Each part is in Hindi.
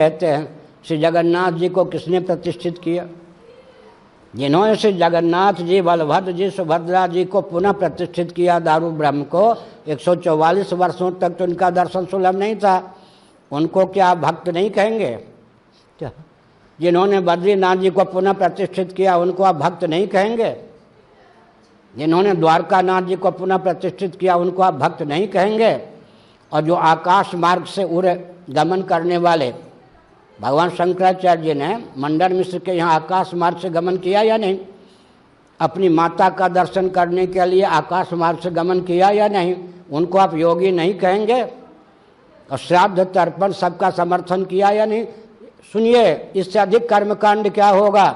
कहते हैं श्री जगन्नाथ जी को किसने प्रतिष्ठित किया? जिन्होंने श्री जगन्नाथ जी, बलभद्र जी, सुभद्रा जी को पुनः प्रतिष्ठित किया दारू ब्रह्म को, 144 वर्षों तक तो उनका दर्शन सुलभ नहीं था। उनको क्या आप भक्त नहीं कहेंगे? क्या जिन्होंने बद्रीनाथ जी को पुनः प्रतिष्ठित किया उनको आप भक्त नहीं कहेंगे? जिन्होंने द्वारकानाथ जी को पुनः प्रतिष्ठित किया उनको आप भक्त नहीं कहेंगे? और जो आकाश मार्ग से उड़े गमन करने वाले भगवान शंकराचार्य जी ने मंडन मिश्र के यहाँ आकाश मार्ग से गमन किया या नहीं? अपनी माता का दर्शन करने के लिए आकाश मार्ग से गमन किया या नहीं? उनको आप योगी नहीं कहेंगे? और श्राद्ध तर्पण सबका समर्थन किया या नहीं? सुनिए, इससे अधिक कर्मकांड क्या होगा?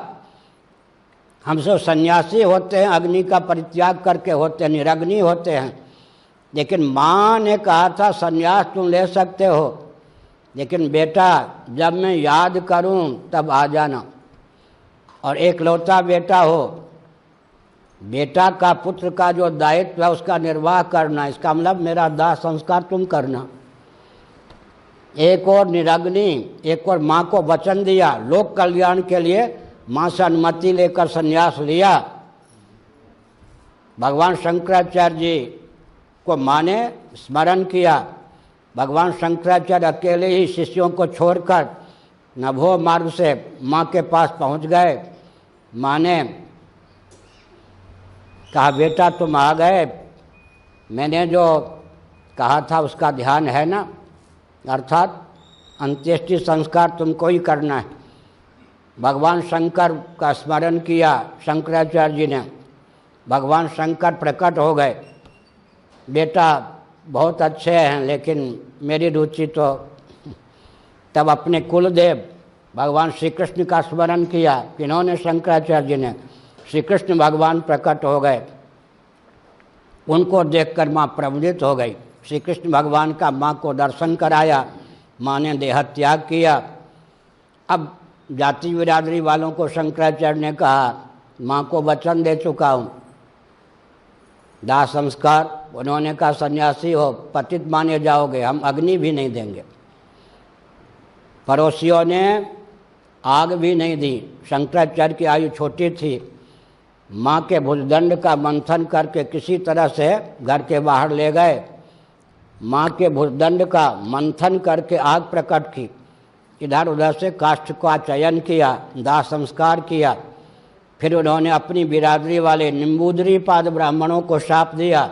हम सब सन्यासी होते हैं, अग्नि का परित्याग करके होते हैं, निरग्नि होते हैं। लेकिन माँ ने कहा था सन्यास तुम ले सकते हो, लेकिन बेटा जब मैं याद करूं तब आ जाना। और एकलौता बेटा हो, बेटा का पुत्र का जो दायित्व है उसका निर्वाह करना, इसका मतलब मेरा दाह संस्कार तुम करना। एक और निरग्नि, एक और माँ को वचन दिया, लोक कल्याण के लिए माँ से अनुमति लेकर संन्यास लिया। भगवान शंकराचार्य जी को माँ ने स्मरण किया। भगवान शंकराचार्य अकेले ही शिष्यों को छोड़कर नभो मार्ग से माँ के पास पहुँच गए। माँ ने कहा बेटा तुम आ गए, मैंने जो कहा था उसका ध्यान है ना? अर्थात अंत्येष्टि संस्कार तुमको ही करना है। भगवान शंकर का स्मरण किया शंकराचार्य जी ने। भगवान शंकर प्रकट हो गए, बेटा बहुत अच्छे हैं लेकिन मेरी रुचि तो। तब अपने कुलदेव भगवान श्री कृष्ण का स्मरण किया। किन्होंने? शंकराचार्य जी ने। श्री कृष्ण भगवान प्रकट हो गए, उनको देखकर माँ प्रमुदित हो गई। श्री कृष्ण भगवान का माँ को दर्शन कराया, माँ ने देह त्याग किया। अब जाति बिरादरी वालों को शंकराचार्य ने कहा माँ को वचन दे चुका हूँ, दाह संस्कार। उन्होंने कहा सन्यासी हो पतित माने जाओगे, हम अग्नि भी नहीं देंगे। पड़ोसियों ने आग भी नहीं दी। शंकराचार्य की आयु छोटी थी। माँ के भुजदंड का मंथन करके किसी तरह से घर के बाहर ले गए। माँ के भुजदंड का मंथन करके आग प्रकट की, इधर उधर से काष्ठ का चयन किया, दाह संस्कार किया। फिर उन्होंने अपनी बिरादरी वाले निम्बूदरी पाद ब्राह्मणों को शाप दिया,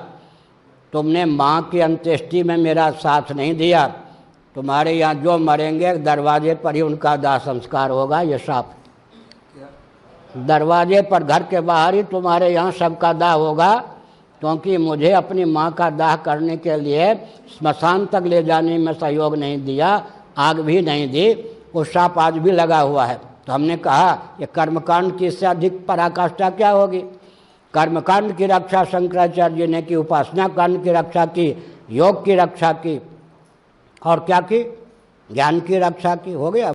तुमने माँ की अंत्येष्टि में मेरा साथ नहीं दिया, तुम्हारे यहाँ जो मरेंगे दरवाजे पर ही उनका दाह संस्कार होगा। ये शाप दरवाजे पर, घर के बाहर ही तुम्हारे यहाँ सबका दाह होगा, क्योंकि मुझे अपनी माँ का दाह करने के लिए स्मशान तक ले जाने में सहयोग नहीं दिया, आग भी नहीं दी। वो शाप आज भी लगा हुआ है। तो हमने कहा ये कर्मकांड की इससे अधिक पराकाष्ठा क्या होगी? कर्मकांड की रक्षा शंकराचार्य जी ने की, उपासना कांड की रक्षा की, योग की रक्षा की, और क्या की? ज्ञान की रक्षा की। हो गया।